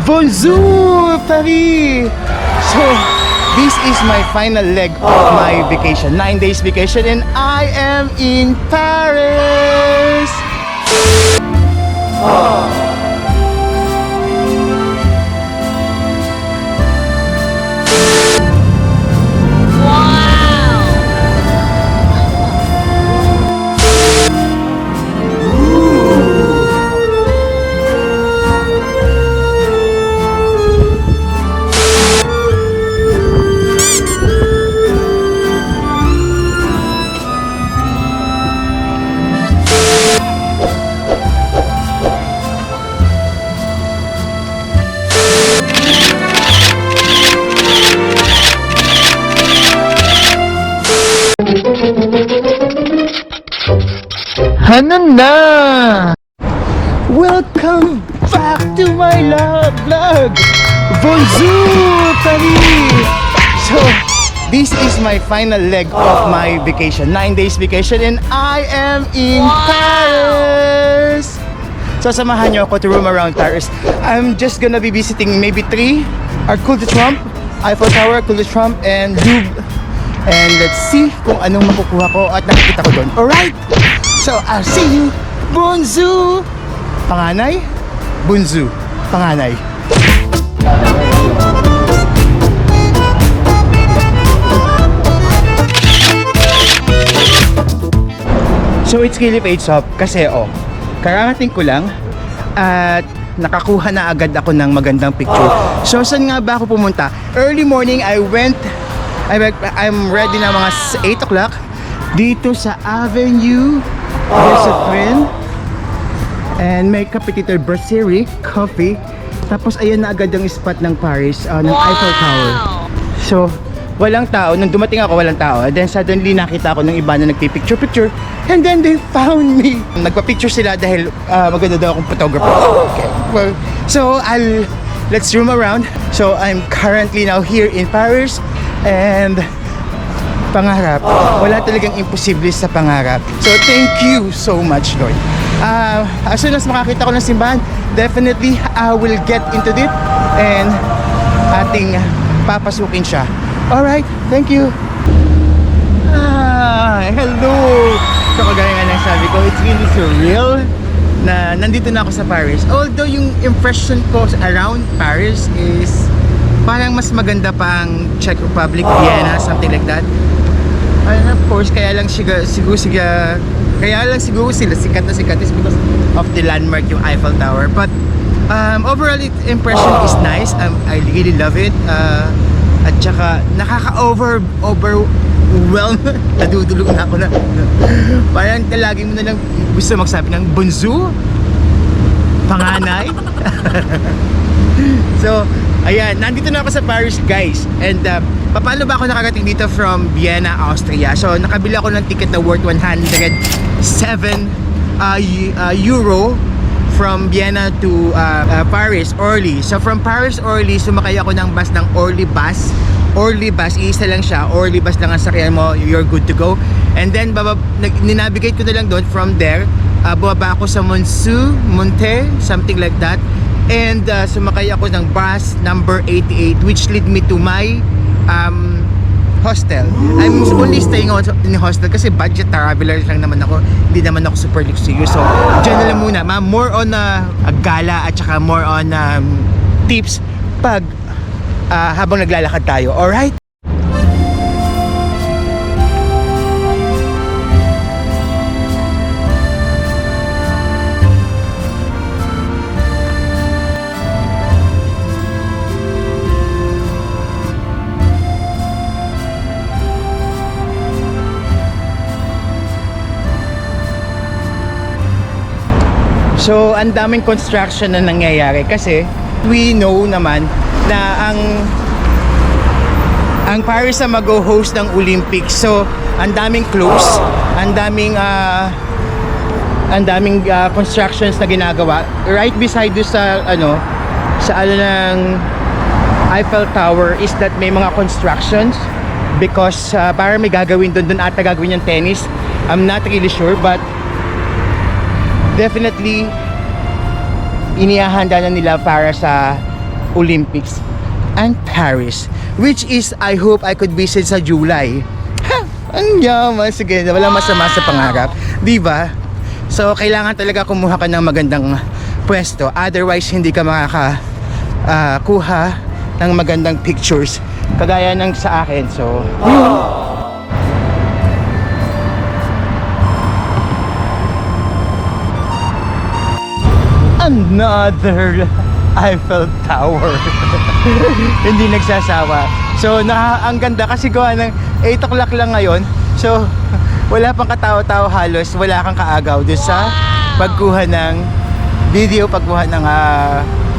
Bonjour, Paris! So, this is my final leg of my vacation. 9 days vacation and I am in Paris! Ano na? Welcome back to my vlog! Bonjour, Paris! So, this is my final leg of my vacation. 9 days vacation and I am in Paris! So, samahan nyo ako to roam around Paris. I'm just gonna be visiting maybe 3 Arc de Triomphe, Eiffel Tower, Arc de Triomphe, and Louvre. And let's see kung anong makukuha ko at nakikita ko doon. Alright? So, I'll see you. Bonjour! Panganay? Bonjour. Panganay. So, it's really paid off kasi kararating ko lang at nakakuha na agad ako ng magandang picture. So, saan nga ba ako pumunta? Early morning, I'm ready na mga 8 o'clock dito sa Avenue. There's a friend and may competitor Brasserie Coffee. Tapos ayan na agad ang spot ng Paris, ng Eiffel Tower. So walang tao, nung dumating ako walang tao. And then suddenly nakita ko ng iba na nagpipicture and then they found me. Nagpa-picture sila dahil maganda daw akong photographer. Okay, well, so let's roam around. So I'm currently now here in Paris and pangarap, wala talagang imposible sa pangarap. So thank you so much, Lord. As soon as makakita ko ng simbahan, definitely I will get into it and ating papasukin siya. Alright, thank you. Hello. So kagaya nga ng sabi ko, it's really surreal na nandito na ako sa Paris. Although yung impression ko around Paris is parang mas maganda pa ang Czech Republic, Vienna, something like that. And of course, kaya lang siguro sila sikat is because of the landmark, yung Eiffel Tower. But overall, impression is nice. I really love it. At saka nakaka-overwhelm. Nadudulog na ako na. Parang lagi mo na lang gusto magsabi ng bonjour, panganay. So, ayan, nandito na ako sa Paris, guys. And paano ba ako nakarating dito from Vienna, Austria? So, nakabili ako ng ticket na worth 107 euro from Vienna to Paris, Orly. So, from Paris, Orly, sumakay ako ng bus ng Orly bus. Orly bus, iisa lang siya. Orly bus lang ang sakyan mo, you're good to go. And then, ninavigate ko na lang doon. From there, bumaba ako sa Monte, something like that. And sumakay ako ng bus number 88 which lead me to my hostel. I'm only staying in hostel kasi budget traveler lang naman ako. Hindi naman ako super luxurious. So, dyan na lang muna. More on gala at saka more on tips pag habang naglalakad tayo. Alright? So, ang daming construction na nangyayari kasi we know naman na ang Paris na mag-host ng Olympics. So, ang daming close, ang daming constructions na ginagawa. Right beside do sa ng Eiffel Tower is that may mga constructions because para may gagawin doon ata gagawin yung tennis. I'm not really sure but definitely inihahanda na nila para sa Olympics and Paris, which is I hope I could visit sa July. Ha! Ang yaman, sige, wala masama sa pangarap, di ba? So kailangan talaga kumuha ka ng magandang pwesto, otherwise hindi ka kuha ng magandang pictures kagaya ng sa akin. So another Eiffel Tower. Hindi nagsasawa. So ang ganda kasi gawa ng 8 o'clock lang ngayon. So wala pang katao-tao halos, wala kang kaagaw doon sa pagkuha ng video, pagkuha ng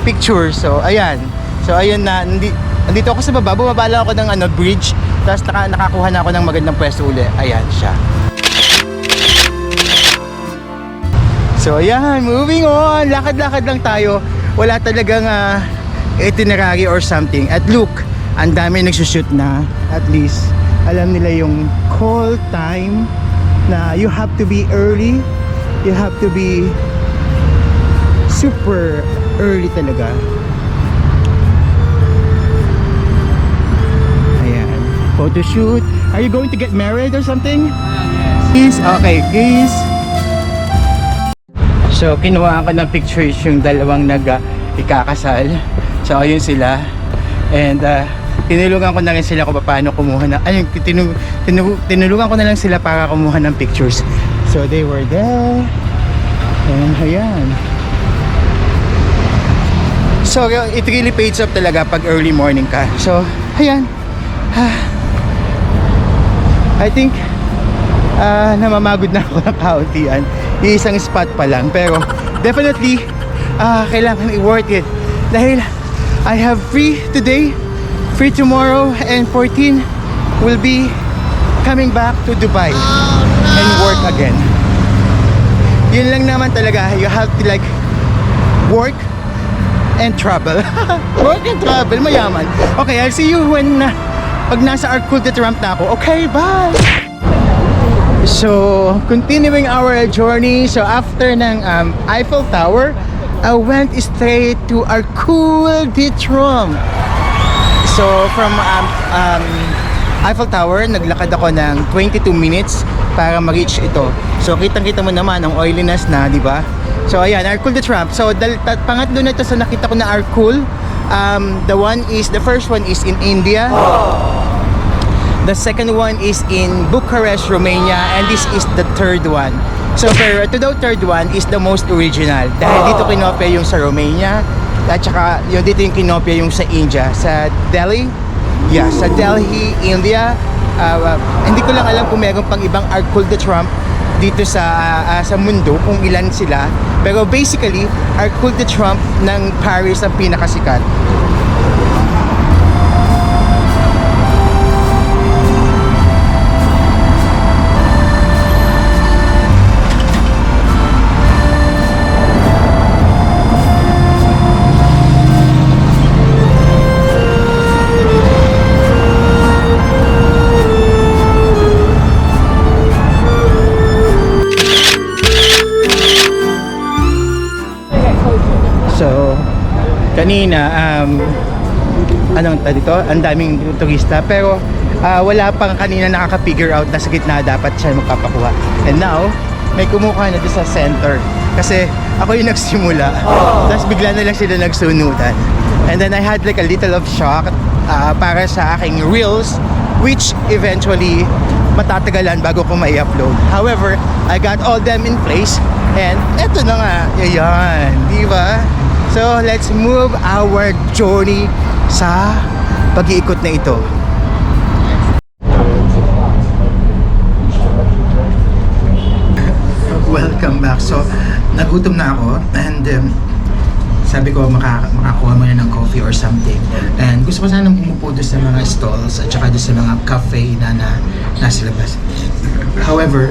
picture. So ayan. So ayun na, nandito ako sa baba, bumaba lang ako ng bridge, tapos nakakuha na ako ng magandang pwesto uli. Ayan siya. So ayan, moving on. Lakad-lakad lang tayo. Wala talagang itinerary or something. At look, ang dami nagsushoot na. At least alam nila yung call time na you have to be early. You have to be super early talaga. Ayan, photo shoot. Are you going to get married or something? Yes. Okay, guys. So kinuha ko ng pictures yung dalawang ikakasal. So ayun sila. And tinulungan ko na rin sila kung paano kumuha na, tinulungan ko na lang sila para kumuha ng pictures. So they were there. And ayan. So it really pays off talaga pag early morning ka. So ayan. I think namamagod na ako ng kauntian. Isang spot pa lang, pero definitely kailangan i-worth it dahil I have free today, free tomorrow, and 14 will be coming back to Dubai and work again. Yun lang naman talaga, you have to like work and travel. Work and travel, mayaman. Okay, I'll see you when pag nasa Arcul de Trump na ako. Okay, bye! So, continuing our journey. So, after ng Eiffel Tower, I went straight to Arcul de Trump. So, from Eiffel Tower, naglakad ako ng 22 minutes para ma-reach ito. So, kitang-kita mo naman ang oiliness na, di ba? So, ayan, Arcul de Trump. So, pangatlo na ito sa nakita ko na Arcul. The first one is in India. The second one is in Bucharest, Romania, and this is the third one. So the third one is the most original dahil dito kinopya yung sa Romania at saka yung dito yung kinopya yung sa India, sa Delhi. Yeah, sa Delhi, India. Hindi ko lang alam kung meron pang ibang Arcul de Trump dito sa mundo, kung ilan sila. Pero basically, Arcul de Trump ng Paris ang pinakasikat. So, kanina, anong dito? Ang daming turista, pero wala pang kanina nakaka-figure out na sa gitna dapat siya magpapakuha. And now, may kumuha na doon sa center. Kasi ako yung nagsimula. Tapos bigla na lang sila nagsunutan. And then I had like a little of shock para sa aking reels, which eventually matatagalan bago ko mai-upload. However, I got all them in place. And eto na nga, ayan, di ba? So, let's move our journey sa pag-iikot na ito. Welcome back. So, nagutom na ako and sabi ko makakuha muna ng coffee or something. And gusto ko sanang umupo doon sa mga stalls at saka doon sa mga cafe na nasa labas. However,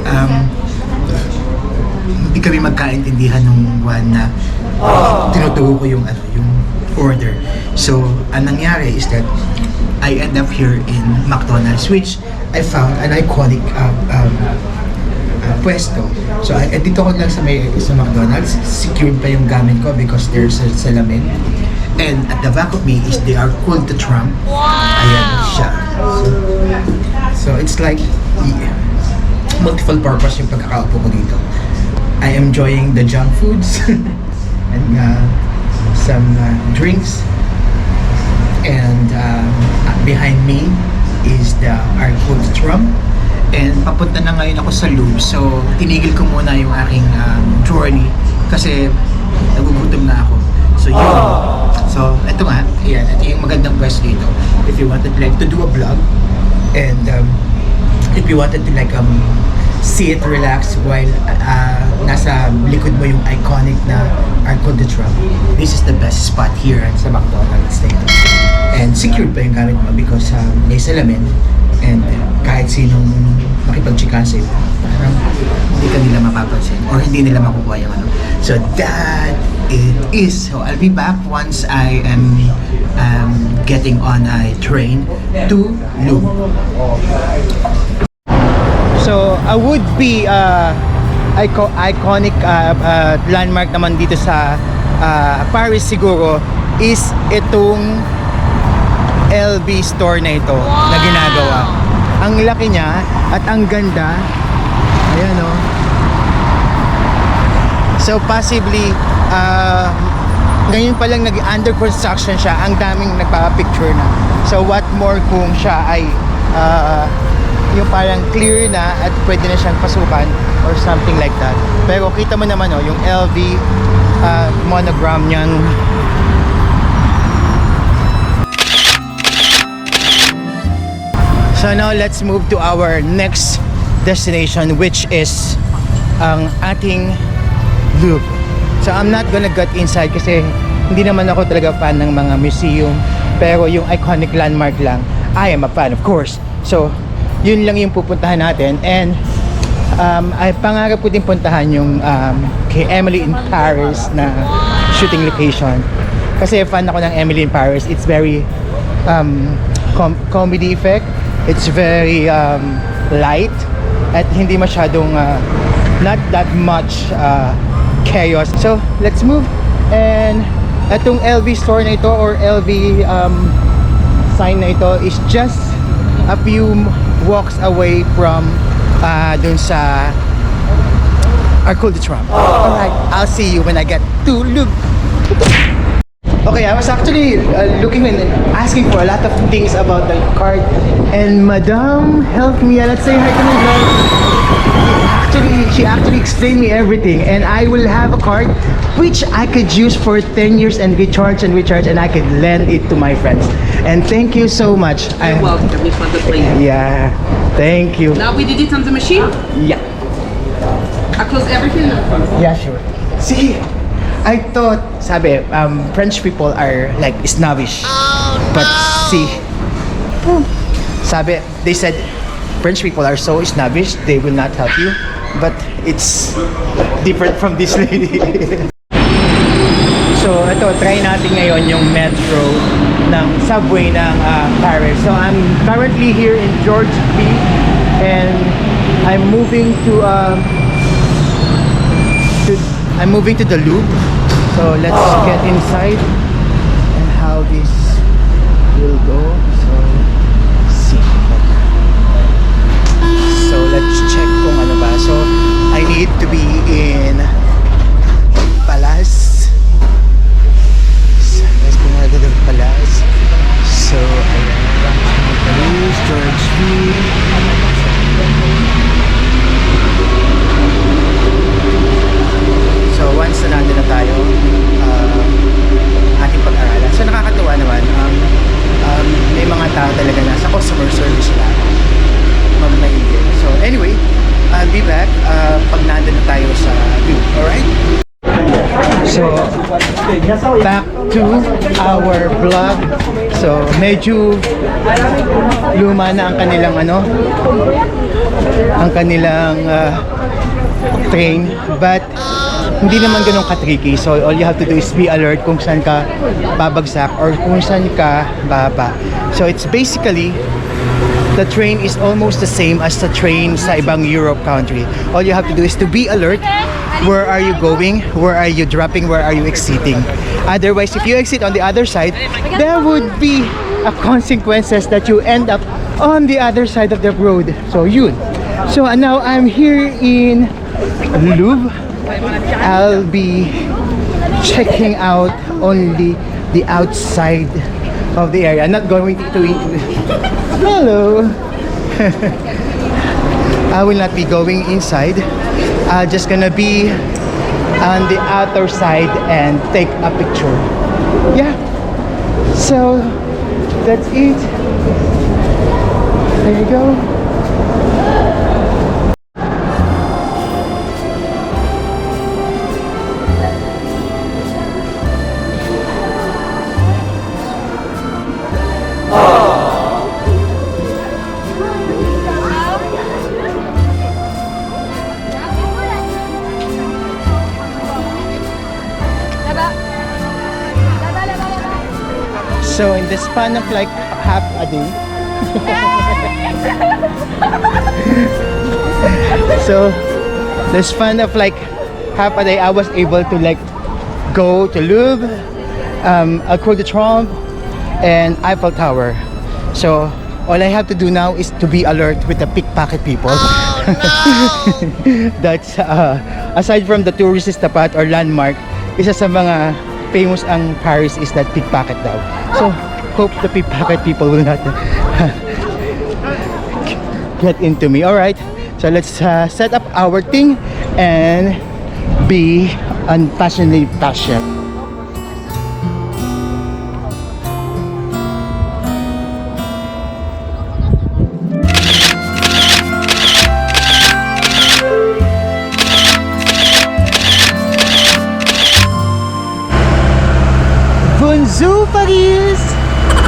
hindi kami magkaintindihan nung one na tinuturo ko yung order. So, ang nangyari is that I end up here in McDonald's, which I found an iconic pwesto. So, dito ko lang sa McDonald's, secured pa yung gamit ko because there's a salamin. And at the back of me is the Arcul de Trump. Ayan siya. So it's like multiple purpose yung pagkakaupo ko dito. I am enjoying the junk foods and some drinks. And behind me is the Arcul de Trump. And papunta na ngayon ako sa Louvre. So tinigil ko muna yung aking journey kasi nagugutom na ako. So yun. So ito nga, ayan, ito yung magandang place dito. If you wanted like to do a vlog and if you wanted to like sit, relax while nasa likod mo yung iconic na Arcul de Trump, this is the best spot here sa McDonald's dito. And secured pa yung gamit mo because may salamin and kahit sinong makipag-chikan sa'yo, parang hindi ka nila mapapansin or hindi nila makukuha yung ano. So that it is. So I'll be back once I am getting on a train to Louvre. So a would-be iconic landmark naman dito sa Paris siguro is itong LV store na ito na ginagawa. Ang laki niya at ang ganda. Ayan o. So possibly ngayon pa lang under construction siya. Ang daming nagpapicture na. So what more kung siya ay yung parang clear na at pwede na siyang pasukan or something like that. Pero kita mo naman yung LV monogram niyang. So now let's move to our next destination, which is ang ating Louvre. So I'm not gonna get inside kasi hindi naman ako talaga fan ng mga museum, pero yung iconic landmark lang, I am a fan of course. So yun lang yung pupuntahan natin, and ay pangarap ko din puntahan yung kay Emily in Paris na shooting location. Kasi fan ako ng Emily in Paris. It's very comedy effect. It's very light at hindi masyadong not that much chaos. So let's move. And itong LV store na ito or LV sign na ito is just a few walks away from dun sa Arcul de Trump. Alright, I'll see you when I get to Louvre. Okay, I was actually looking and asking for a lot of things about the card, and Madame helped me. Let's say hi to my vlog. She actually explained me everything, and I will have a card which I could use for 10 years and recharge, and I could lend it to my friends. And thank you so much. You're welcome. It's fun to play. Yeah, thank you. Now we did it on the machine. Yeah. I close everything. Yeah, sure. See, I thought, sabi, French people are like snobbish. Oh, no. But see, sabi, they said French people are so snobbish, they will not help you. But it's different from this lady. So, ito, try natin ngayon yung metro ng subway ng Paris. So, I'm currently here in George B. And I'm moving to the Louvre. So let's get inside and how this will go. So let's check kung ano ba. So I need to be in Palace. So let's go to the Palace. So ayan, George B. So once na nandun na tayo, ating pag-aralan. So nakakatuwa naman, may mga tao talaga na sa customer service lang magmaigil. So anyway, I'll be back pag nandun na tayo sa view. Alright? So back to our vlog. So medyo luma na ang kanilang train, but hindi naman ganun ka-tricky. So all you have to do is be alert kung saan ka babagsak or kung saan ka baba. So it's basically the train is almost the same as the train sa ibang Europe country. All you have to do is to be alert. Where are you going? Where are you dropping? Where are you exiting? Otherwise, if you exit on the other side, there would be a consequences that you end up on the other side of the road. So yun. So now I'm here in Louvre. I'll be checking out only the outside of the area. I'm not going to hello. I will not be going inside. I'm just gonna be on the outer side and take a picture. Yeah. So that's it. There you go. So in the span of like half a day, so the span of like half a day, I was able to like go to Louvre, Arc de Triomphe, and Eiffel Tower. So all I have to do now is to be alert with the pickpocket people. Oh, no! That's aside from the tourist spot or landmark, isa sa mga famous ang Paris is that pickpocket daw. So hope the pickpocket people will not get into me. All right, so let's set up our thing and be unfashionably fashion. Bonjour Paris!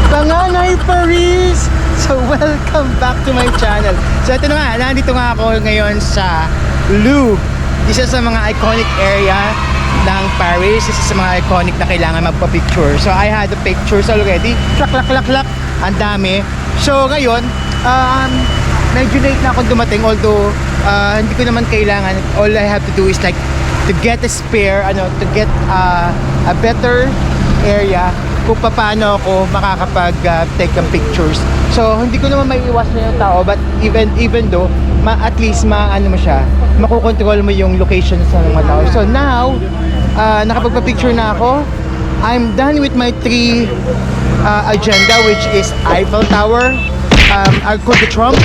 Panganay Paris! So welcome back to my channel. So ito na nga, nandito nga ako ngayon sa Louvre. Isa sa mga iconic area ng Paris. Isa sa mga iconic na kailangan magpa-picture. So I had the pictures already. Klak, klak, klak, klak. Ang dami. So ngayon, medyo late na akong dumating. Although, hindi ko naman kailangan. All I have to do is like to get a spare, to get a better area kung paano ako makakapag-take ng pictures. So, hindi ko naman maiiwas na yung tao, but even though, at least maano mo siya, makukontrol mo yung location sa mga tao. So now, nakapagpa-picture na ako. I'm done with my 3 agenda, which is Eiffel Tower, Arc de Triomphe,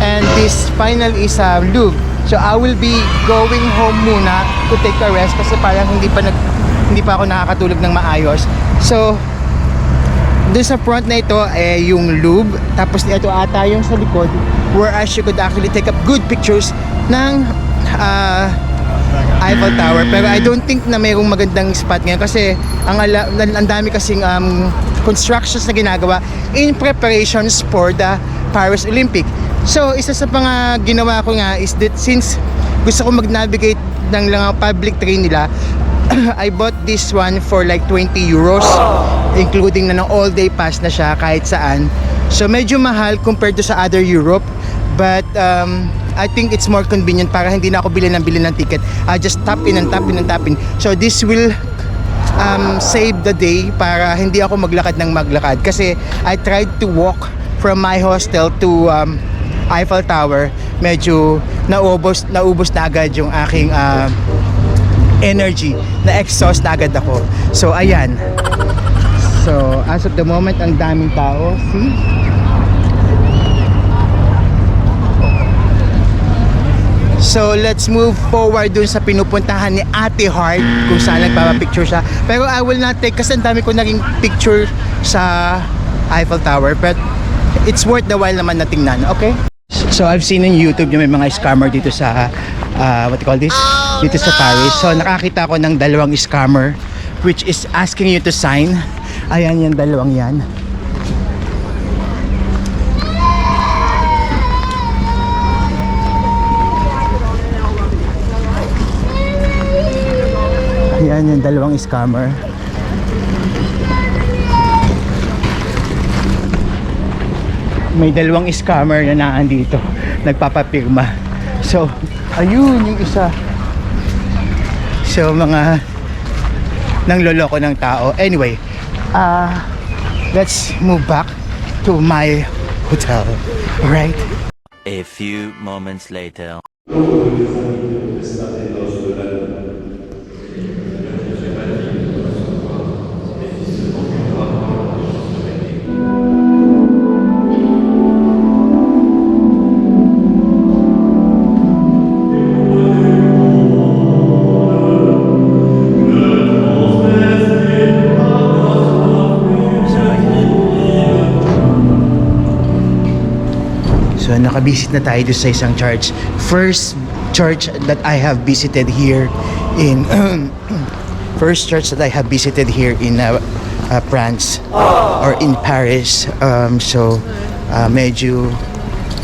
and this final is Louvre. So I will be going home muna to take a rest kasi parang hindi pa ako nakakatulog ng maayos. So doon sa front na ito yung Louvre, tapos ito ata yung sa likod, whereas you could actually take up good pictures ng Eiffel Tower. Pero I don't think na mayroong magandang spot ngayon kasi ang dami kasing constructions na ginagawa in preparations for the Paris Olympic. So isa sa mga ginawa ko nga is that since gusto ko mag-navigate ng public train nila, I bought this one for like 20 euros, including na ng all-day pass na siya kahit saan. So medyo mahal compared to sa other Europe, but I think it's more convenient para hindi na ako bilhin ng ticket. I just tap in and tap in and tap in. So this will save the day para hindi ako maglakad kasi I tried to walk from my hostel to Eiffel Tower. Medyo naubos na agad yung aking energy, na-exhaust na agad ako. So ayan. So as of the moment, ang daming tao. See? So let's move forward dun sa pinupuntahan ni Ate Heart kung saan nagpapapicture siya. Pero I will not take kasi ang dami ko naging picture sa Eiffel Tower, but it's worth the while naman na tingnan, okay? So I've seen in YouTube yung may mga scammer dito sa what you call this? Dito sa Paris. So nakakita ko ng dalawang scammer which is asking you to sign. Ayan yung dalawang yan. Ayan yung dalawang scammer. may dalawang scammer na naandito nagpapapirma. So ayun yung isa. So mga nangloloko ng tao. Anyway, let's move back to my hotel. Alright? A few moments later. So nakabisit na tayo doon sa isang church. First church that I have visited here in first church that I have visited here in France or in Paris. Medyo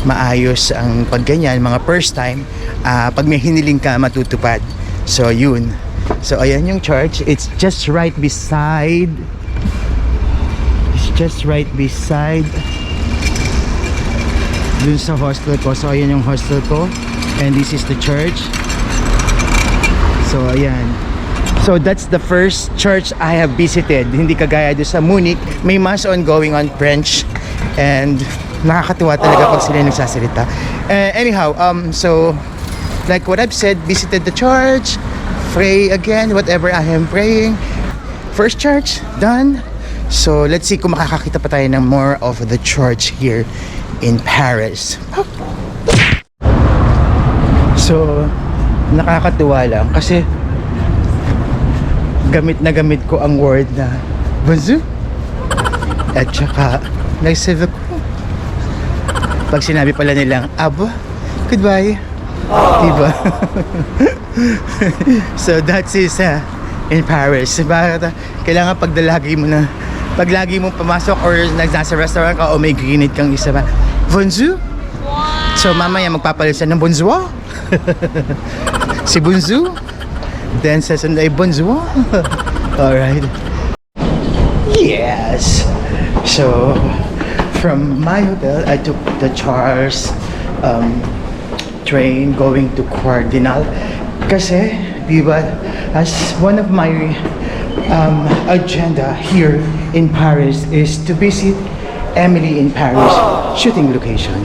maayos ang pagganyan, mga first time. Pag may hiniling ka, matutupad. So yun. So ayan yung church. It's just right beside dun sa hostel ko. So ayan yung hostel ko, and this is the church. So ayan. So that's the first church I have visited. Hindi kagaya doon sa Munich, may mass ongoing on French, and nakakatuwa talaga pag sila nagsasalita. Anyhow, so like what I've said, visited the church, pray again whatever I am praying. First church done. So let's see kung makakakita pa tayo ng more of the church here in Paris. So nakakatuwa lang kasi gamit na gamit ko ang word na bonjour at saka nagsave ko pag sinabi pala nilang abo, goodbye, diba? So that is in Paris. Bakit kailangan pag lagi mo pamasok or nasa restaurant ka o may grinid kang isa ba, bonjour. So mamaya magpapalisan ng bonjour. Si bonjour, then sasunod ay bonjour. Alright. Yes. So from my hotel I took the Charles train going to Cardinal kasi diba, as one of my agenda here in Paris is to visit Emily in Paris shooting location.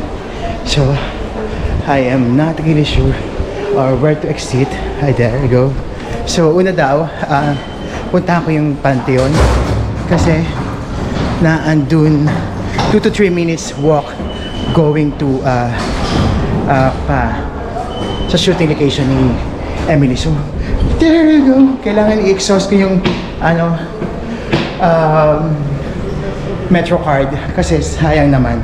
So I am not really sure where to exit. There we go. So una daw, punta ko yung Pantheon kasi naandun 2 to 3 minutes walk going to sa shooting location ni Emily. So there you go. Kailangan i-exhaust ko yung Metro card kasi sayang naman.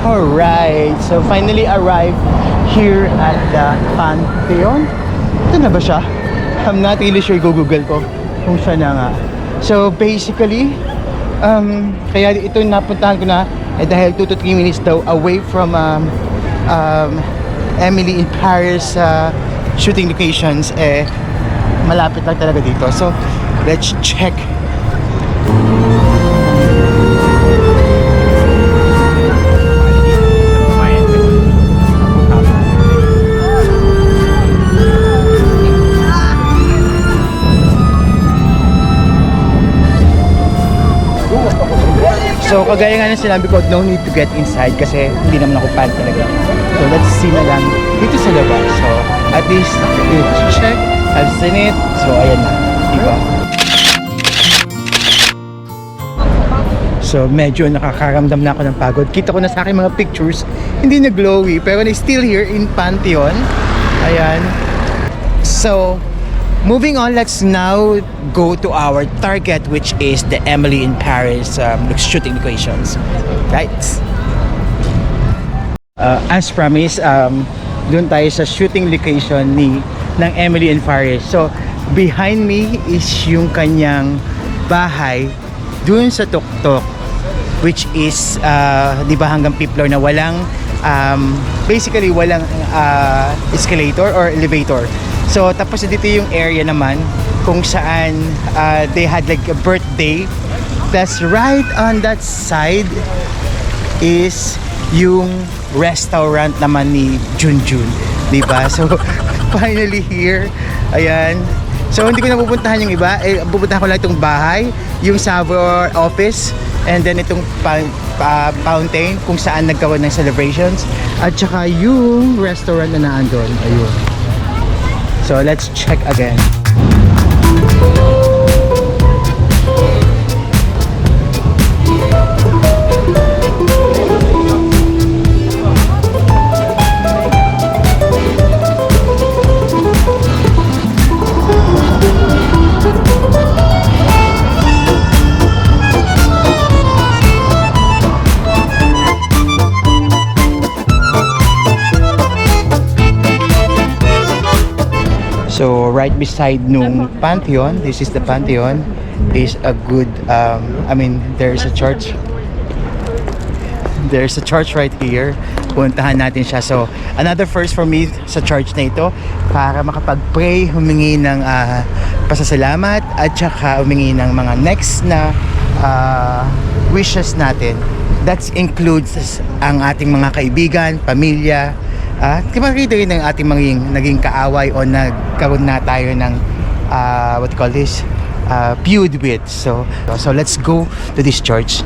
Alright, so finally arrived here at the Pantheon. Ito na ba siya? I'm not really sure. Google ko kung siya na nga. So basically, kaya ito napuntahan ko na dahil 2 to 3 minutes daw away from Emily in Paris shooting locations, malapit lang talaga dito. So let's check. So kagaya nga ng sinabi ko, no need to get inside kasi hindi naman ako fan talaga. So let's see na lang dito sa labas. So at least let's check. I've seen it. So ayan na, diba? So medyo nakakaramdam na ako ng pagod. Kita ko na sa akin mga pictures, hindi na glowy, pero still here in Pantheon. Ayan. So moving on, let's now go to our target, which is the Emily in Paris shooting locations. Right? As promised, doon tayo sa shooting location ng Emily in Paris. So behind me is yung kanyang bahay doon sa tuktok, which is di ba hanggang fifth floor na walang basically walang escalator or elevator. So tapos dito yung area naman kung saan they had like a birthday That's right on that side is yung restaurant naman ni Junjun, di ba? So finally here, ayan. So hindi ko na pupuntahan yung iba, pupuntahan ko lang itong bahay, yung Savor office, and then itong fountain kung saan nagkaroon ng celebrations, at saka yung restaurant na naandun, ayun. So let's check again. So right beside nung Pantheon, this is the Pantheon, is a good, I mean, there's a church. There's a church right here. Puntahan natin siya. So another first for me sa church na ito, para makapag-pray, humingi ng pasasalamat, at saka humingi ng mga next na wishes natin. That includes ang ating mga kaibigan, pamilya, makikita rin ng ating naging kaaway o nagkaroon na tayo ng what you call this, feud with. So let's go to this church.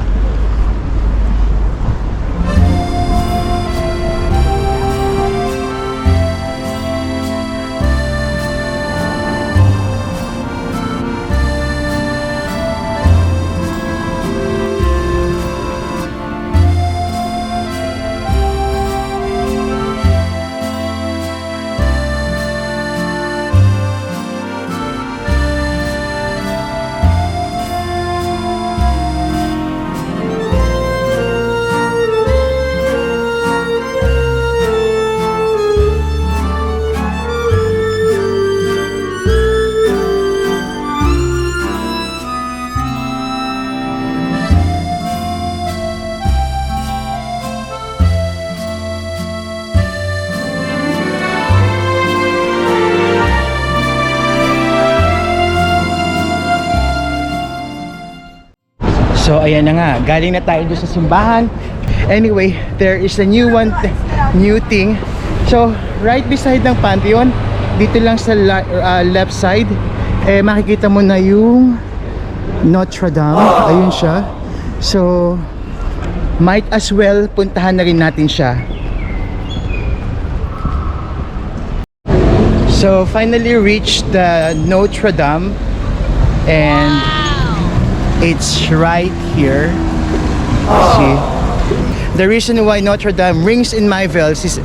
So ayan na nga, galing na tayo doon sa simbahan. Anyway, there is a new thing. So right beside ng Pantheon, dito lang sa left side, makikita mo na yung Notre Dame. Ayun siya. So might as well puntahan na rin natin siya. So finally reached the Notre Dame, and it's right here. See, the reason why Notre Dame rings in my bells is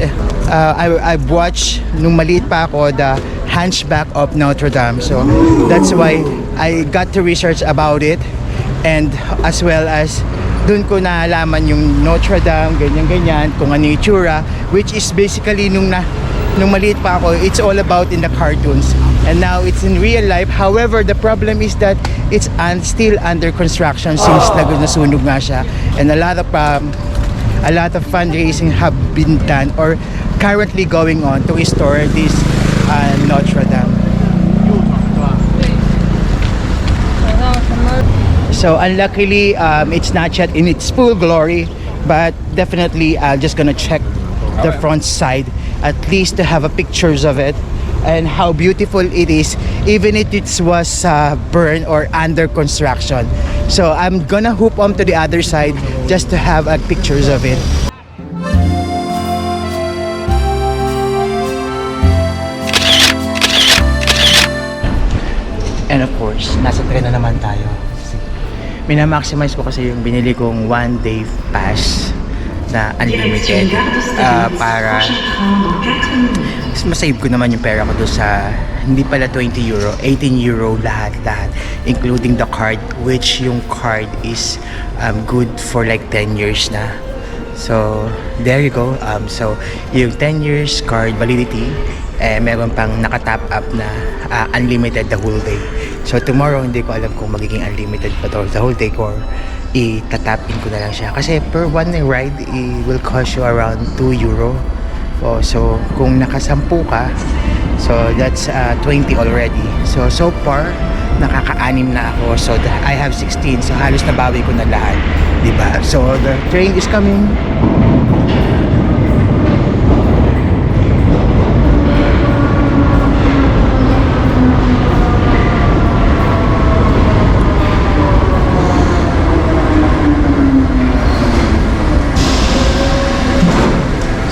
I've watched nung maliit pa ako the Hunchback of Notre Dame, so that's why I got to research about it, and as well as dun ko nalaman yung Notre Dame, ganyan kung ano yung itsura, which is basically nung maliit pa ako, it's all about in the cartoons, and now it's in real life. However, the problem is that it's still under construction since nasunog nga siya, and a lot of fundraising have been done or currently going on to restore this Notre Dame. So unluckily, it's not yet in its full glory, but definitely just gonna check the front side at least to have pictures of it and how beautiful it is, even if it was burned or under construction. So I'm gonna hoop on to the other side just to have pictures of it. And of course, nasa tren na naman tayo. Minamaximize ko kasi yung binili kong 1-day pass na unlimited para masave ko naman yung pera ko doon sa hindi pala 20 euro, 18 euro lahat including the card, which yung card is good for like 10 years na. So there you go. So yung 10 years card validity, meron pang naka-top up na unlimited the whole day. So tomorrow hindi ko alam kung magiging unlimited pa to the whole day or itatapin ko na lang siya, kasi per one ride it will cost you around 2 euro. So kung nakasampu ka, So that's 20 already. So far, nakaka-anim na ako. So I have 16. So halos nabawi ko na lahat. Diba? So the train is coming.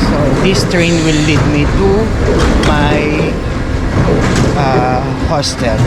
So this train will lead me to my hostel.